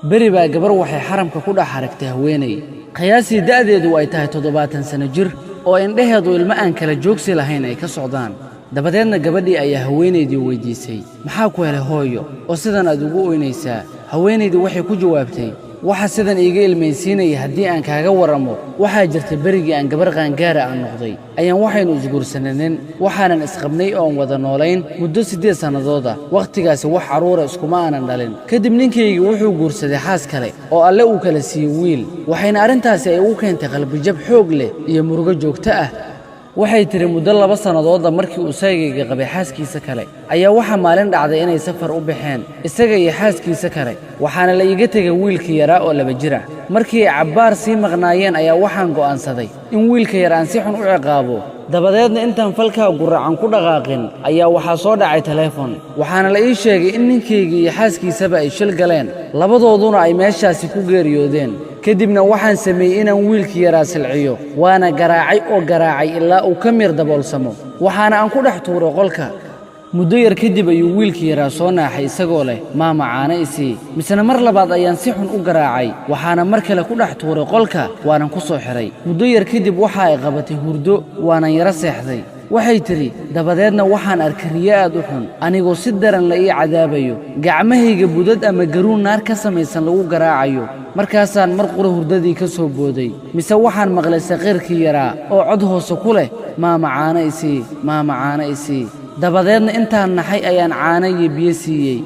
beri baa gabar waxay xaramka ku dhex aragtay haweeney qiyaasii da'deedu ay tahay 70 sano jir oo indhaheedu ilma aan kala joogsi lahayn ay ka socdaan. dabadeedna gabadhii ayaa haweeneydii weydiisay, maxaa ku helay hooyo oo sidan aad ugu oynaysaa? haweeneydii waxay ku jawaabtay, waxa sidan iiga ilmaysiinaya haddii aan kaaga waramo waxaa jirtay berigii aan gabar qaangaara aan noqday ayaan waxaynu isguursananeen waxaanan isqabnay oon wada noolayn muddo 8 sanadooda. wakhtigaasi wax caruura iskuma aanan dhalin. kadib ninkayga wuxuu guursaday xaas kale oo alle uu kala siiyey wiil, waxayna arrintaasi ay ugu keentay qalbijab xoog leh iyo murugo joogto ah. waxay tiri muddo 2 sanadooda markii uu saygayga qabay xaaskiisa kale ayaa waxa maalin dhacday inay safar u baxeen isaga iyo xaaskiisa kale, waxaana la iga tegay wiilkii yaraa oo 2 jir ah. markii ay cabbaar sii maqnaayeen ayaa waxaan go'aansaday in wiilka yar aan si xun u ciqaabo. dabadeedna intaan falkaa guracan ku dhaqaaqin ayaa waxaa soo dhacay teleefon, waxaana la ii sheegay in ninkayga iyo xaaskiisaba ay shil galeen, labadooduna ay meeshaasi ku geeriyoodeen. kadibna waxaan sameeyey inaan wiilkii yaraa silciyo, waana garaacay ilaa uu ka mir daboolsamo, waxaana aan ku dhex tuuray qolka. muddo yar kadib ayuu wiilkii yaraa soo naaxay isagoo leh, maama caana isii. misna mar labaad ayaan si xun u garaacay, waxaana mar kale ku dhex tuuray qolka, waanan ku soo xiray. muddo yar kadib waxa ay qabatay hurdo, waanan yara seexday. waxay tiri dabadeedna waxaan arkay riyo aad u xun anigoo si daran la ii cadaabayo, gacmahayga budad ama garuun naar ka samaysan lagu garaacayo. markaasaan mar qura hurdadii ka soo booday, mise waxaan maqlay saqiirkii yaraa oo cod hoose ku leh, maama caana isii, maama caana isii. dabadeedna intaan naxay ayaan caano iyo biyo siiyey.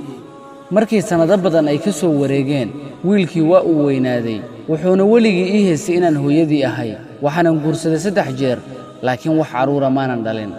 markii sannado badan ay ka soo wareegeen, wiilkii waa uu weynaaday, wuxuuna weligii ii haystay inaan hooyadii ahay. waxaanan guursaday 3 jeer, laakiin wax caruura maanan dhalin.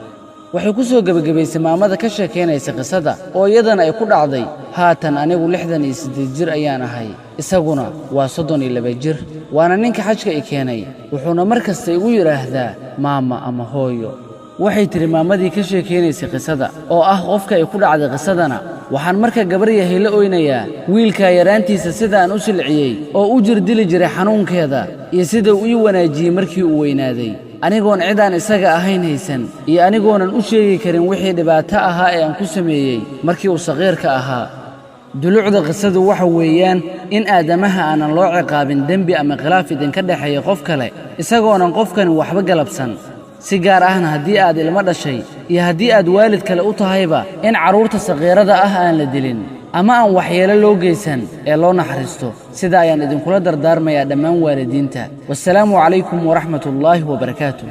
waxay ku soo gebagabaysay maamada ka sheekaynaysa qisada oo iyadana ay ku dhacday. haatan anigu 68 jir ayaan ahay, isaguna waa 32 jir, waana ninka xajka i keenay, wuxuuna mar kasta igu yidhaahdaa maama ama hooyo. waxay tiri maamadii ka sheekaynaysay qisada oo ah qofka ay ku dhacday qisadana, waxaan marka gabar yahay la oynayaa wiilkaa yaraantiisa sidaan u silciyey oo u jirdili jiray xanuunkeeda iyo sida uu ii wanaajiyey markii uu weynaaday, anigoon cidaan isaga ahayn haysan iyo anigoonan u sheegi karin wixii dhibaato ahaa ee aan ku sameeyey markii uu saqiirka ahaa. dulucda qisadu waxa weeyaan in aadamaha aanan loo ciqaabin dembi ama khilaaf idinka dhexeeya qof kale isagoonan qofkani waxba galabsan, si gaar ahna haddii aad ilmo dhashay iyo haddii aad waalid kale u tahayba, in carruurta saqiirada ah aan la dilin ama aan waxyeelo loo geysan ee loo naxariisto. sida ayaan idinkula dardaarmayaa dhammaan waalidiinta. wassalaamu calaykum waraxmatullaahi wabarakaatuh.